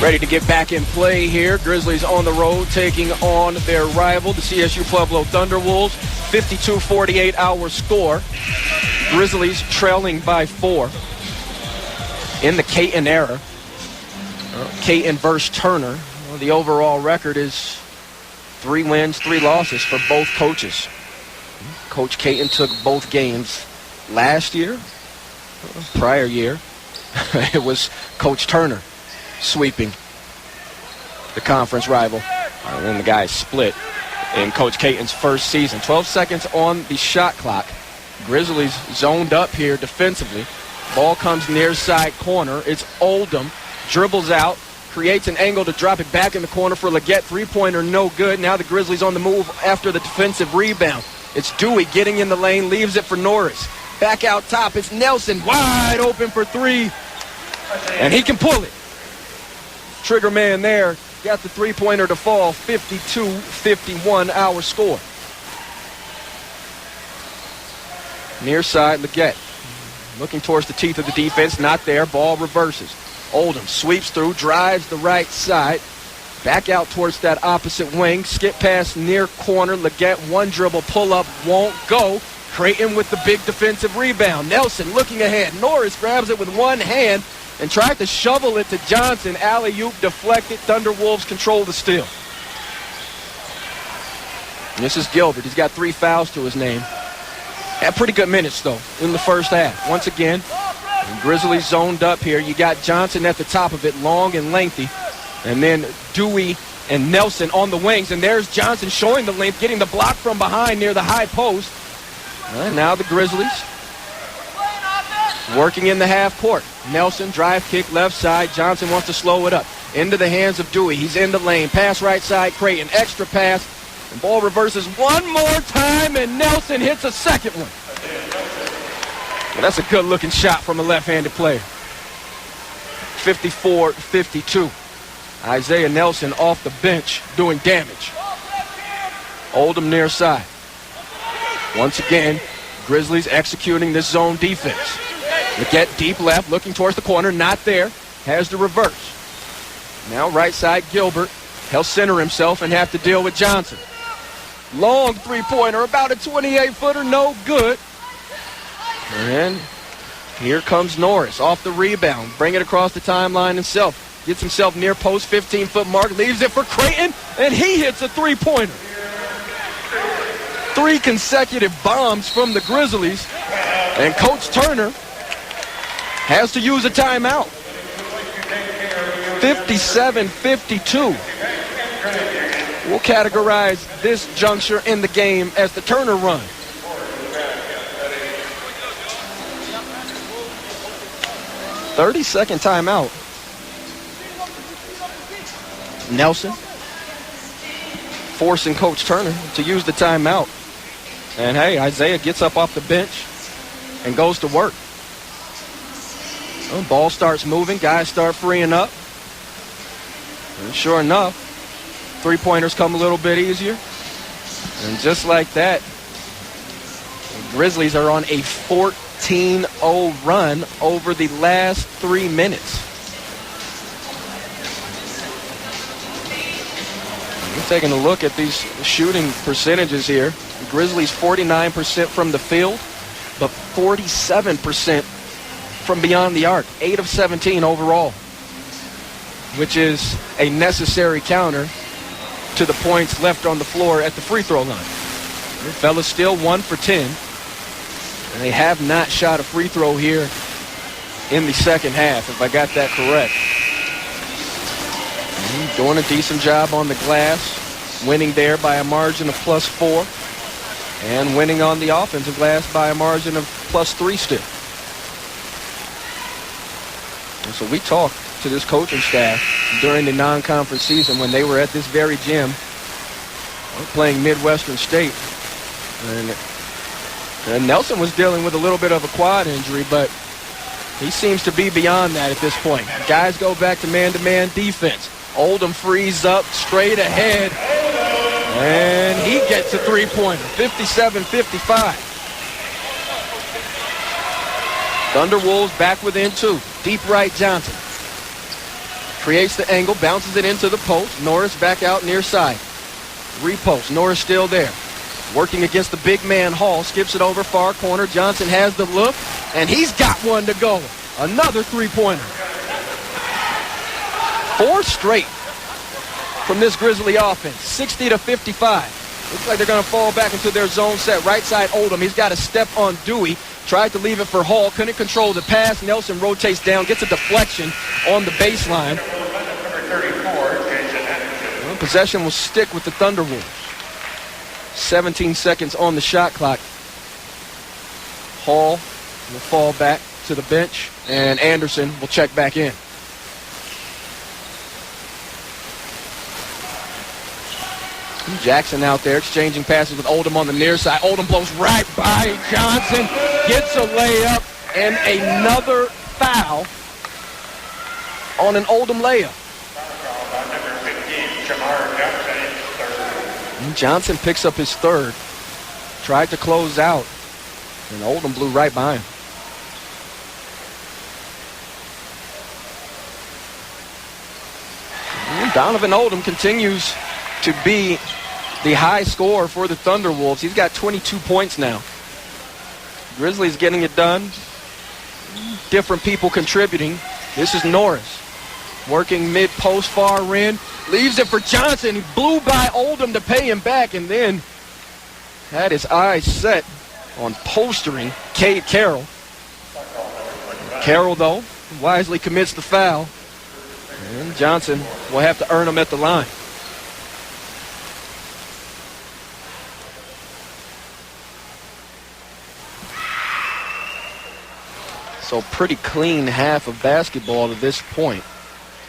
Ready to get back in play here. Grizzlies on the road taking on their rival, the CSU Pueblo Thunderwolves. 52-48 our score. Grizzlies trailing by 4. In the Caton era, Caton versus Turner, the overall record is 3 wins, 3 losses for both coaches. Coach Caton took both games last year. Prior year, it was Coach Turner sweeping the conference rival. And then the guys split in Coach Caton's first season. 12 seconds on the shot clock. Grizzlies zoned up here defensively. Ball comes near side corner. It's Oldham. Dribbles out. Creates an angle to drop it back in the corner for Leggett. Three-pointer no good. Now the Grizzlies on the move after the defensive rebound. It's Dewey getting in the lane. Leaves it for Norris. Back out top. It's Nelson wide open for 3. And he can pull it. Trigger man there. Got the three-pointer to fall. 52-51 our score. Near side, Leggett. Looking towards the teeth of the defense. Not there. Ball reverses. Oldham sweeps through. Drives the right side. Back out towards that opposite wing. Skip pass near corner. Leggett one dribble. Pull up. Won't go. Creighton with the big defensive rebound. Nelson looking ahead. Norris grabs it with one hand and tried to shovel it to Johnson. Alley-oop deflected. Thunderwolves control the steal. And this is Gilbert. He's got 3 fouls to his name. Had pretty good minutes, though, in the first half. Once again, Grizzlies zoned up here. You got Johnson at the top of it, long and lengthy. And then Dewey and Nelson on the wings. And there's Johnson showing the length, getting the block from behind near the high post. And now the Grizzlies working in the half court. Nelson, drive kick, left side. Johnson wants to slow it up. Into the hands of Dewey. He's in the lane. Pass right side, Creighton. Extra pass. And ball reverses one more time, and Nelson hits a second one. Well, that's a good-looking shot from a left-handed player. 54-52. Isaiah Nelson off the bench doing damage. Oldham near side. Once again, Grizzlies executing this zone defense. Leggett deep left, looking towards the corner, not there. Has the reverse. Now right side, Gilbert. He'll center himself and have to deal with Johnson. Long three-pointer, about a 28-footer, no good. And here comes Norris off the rebound. Bring it across the timeline himself. Gets himself near post 15-foot mark. Leaves it for Creighton, and he hits a three-pointer. 3 consecutive bombs from the Grizzlies. And Coach Turner has to use a timeout. 57-52. We'll categorize this juncture in the game as the Turner run. "30-second timeout. Nelson forcing Coach Turner to use the timeout. And hey, Isaiah gets up off the bench and goes to work. Well, ball starts moving. Guys start freeing up. And sure enough, three-pointers come a little bit easier. And just like that, the Grizzlies are on a 14-0 run over the last 3 minutes. We're taking a look at these shooting percentages here. The Grizzlies 49% from the field, but 47% from beyond the arc. 8 of 17 overall, which is a necessary counter to the points left on the floor at the free throw line. The fellas still 1 for 10. And they have not shot a free throw here in the second half, if I got that correct. Doing a decent job on the glass, winning there by a margin of +4, and winning on the offensive glass by a margin of +3 still. And so we talked to this coaching staff during the non-conference season when they were at this very gym playing Midwestern State. And Nelson was dealing with a little bit of a quad injury, but he seems to be beyond that at this point. Guys go back to man-to-man defense. Oldham frees up, straight ahead, and he gets a three-pointer, 57-55. Thunderwolves back within 2. Deep right, Johnson. creates the angle, bounces it into the post. Norris back out near side. Repost. Norris still there. Working against the big man Hall. Skips it over far corner. Johnson has the look, and he's got one to go. Another three-pointer. 4 straight from this Grizzly offense. 60-55. Looks like they're going to fall back into their zone set. Right side Oldham. He's got a step on Dewey. Tried to leave it for Hall. Couldn't control the pass. Nelson rotates down. Gets a deflection on the baseline. Well, possession will stick with the Thunderwolves. 17 seconds on the shot clock. Hall will fall back to the bench. And Anderson will check back in. Jackson out there exchanging passes with Oldham on the near side. Oldham blows right by Johnson. Gets a layup and another foul on an Oldham layup. And Johnson picks up his third. Tried to close out. And Oldham blew right by him. And Donovan Oldham continues to be the high scorer for the Thunderwolves. He's got 22 points now. Grizzlies getting it done. Different people contributing. This is Norris. Working mid-post far rim. Leaves it for Johnson. He blew by Oldham to pay him back and then had his eyes set on postering Cade Carroll. Carroll, though, wisely commits the foul. And Johnson will have to earn him at the line. So pretty clean half of basketball to this point.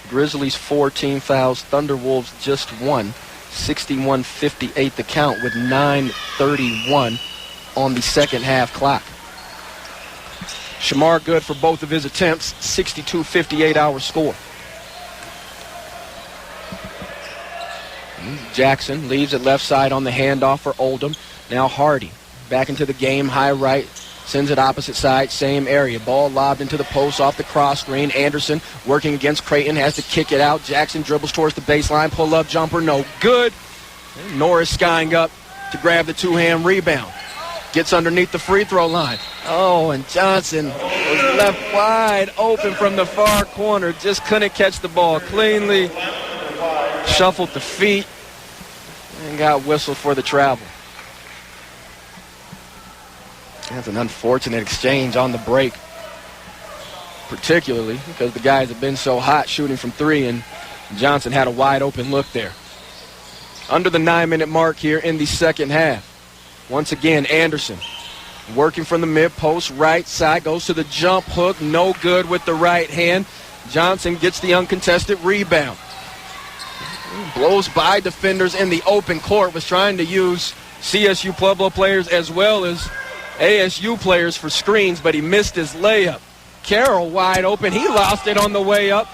Grizzlies 14 fouls, Thunderwolves just 1. 61-58 the count with 9:31 on the second half clock. Shamar good for both of his attempts. 62-58 our score. Jackson leaves it left side on the handoff for Oldham. Now Hardy back into the game, high right. Sends it opposite side, same area. Ball lobbed into the post off the cross screen. Anderson working against Creighton, has to kick it out. Jackson dribbles towards the baseline, pull-up jumper, no good. And Norris skying up to grab the two-hand rebound. Gets underneath the free throw line. Oh, and Johnson was left wide open from the far corner. Just couldn't catch the ball cleanly. Shuffled the feet and got whistled for the travel. That's an unfortunate exchange on the break, particularly because the guys have been so hot shooting from three, and Johnson had a wide open look there. Under the 9-minute mark here in the second half. Once again, Anderson working from the mid-post, right side, goes to the jump hook, no good with the right hand. Johnson gets the uncontested rebound. Blows by defenders in the open court, was trying to use CSU Pueblo players as well as ASU players for screens, but he missed his layup. Carroll wide open. He lost it on the way up.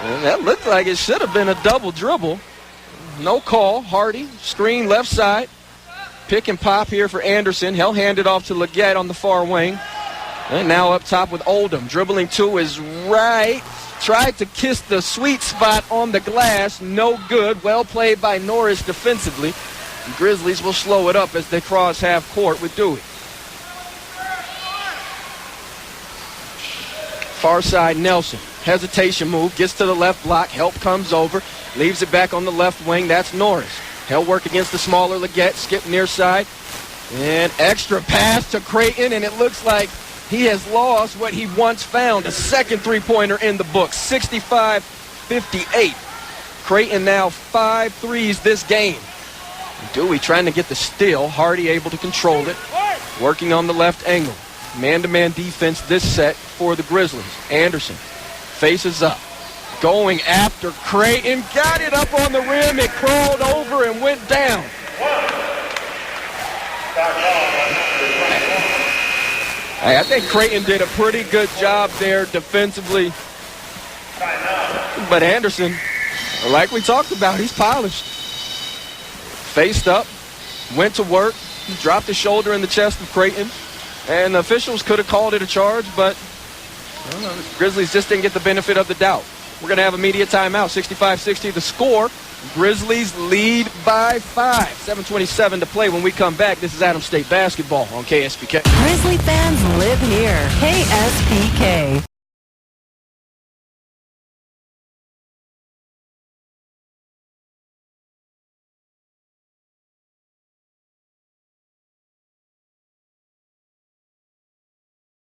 And that looked like it should have been a double dribble. No call. Hardy, screen left side. Pick and pop here for Anderson. He'll hand it off to Leggett on the far wing. And now up top with Oldham. Dribbling to his right. Tried to kiss the sweet spot on the glass. No good. Well played by Norris defensively. The Grizzlies will slow it up as they cross half court with Dewey. Far side Nelson. Hesitation move. Gets to the left block. Help comes over. Leaves it back on the left wing. That's Norris. He'll work against the smaller Leggett. Skip near side. And extra pass to Creighton. And it looks like he has lost what he once found. A second three-pointer in the book. 65-58. Creighton now 5 threes this game. Dewey trying to get the steal. Hardy able to control it. Working on the left angle. Man-to-man defense this set for the Grizzlies. Anderson faces up. Going after Creighton. Got it up on the rim. It crawled over and went down. I think Creighton did a pretty good job there defensively. But Anderson, like we talked about, he's polished. Faced up, went to work, dropped his shoulder in the chest of Creighton, and the officials could have called it a charge, but the Grizzlies just didn't get the benefit of the doubt. We're going to have a media timeout. 65-60 the score. Grizzlies lead by 5. 7:27 to play. When we come back, this is Adams State basketball on KSPK. Grizzly fans live here. KSPK.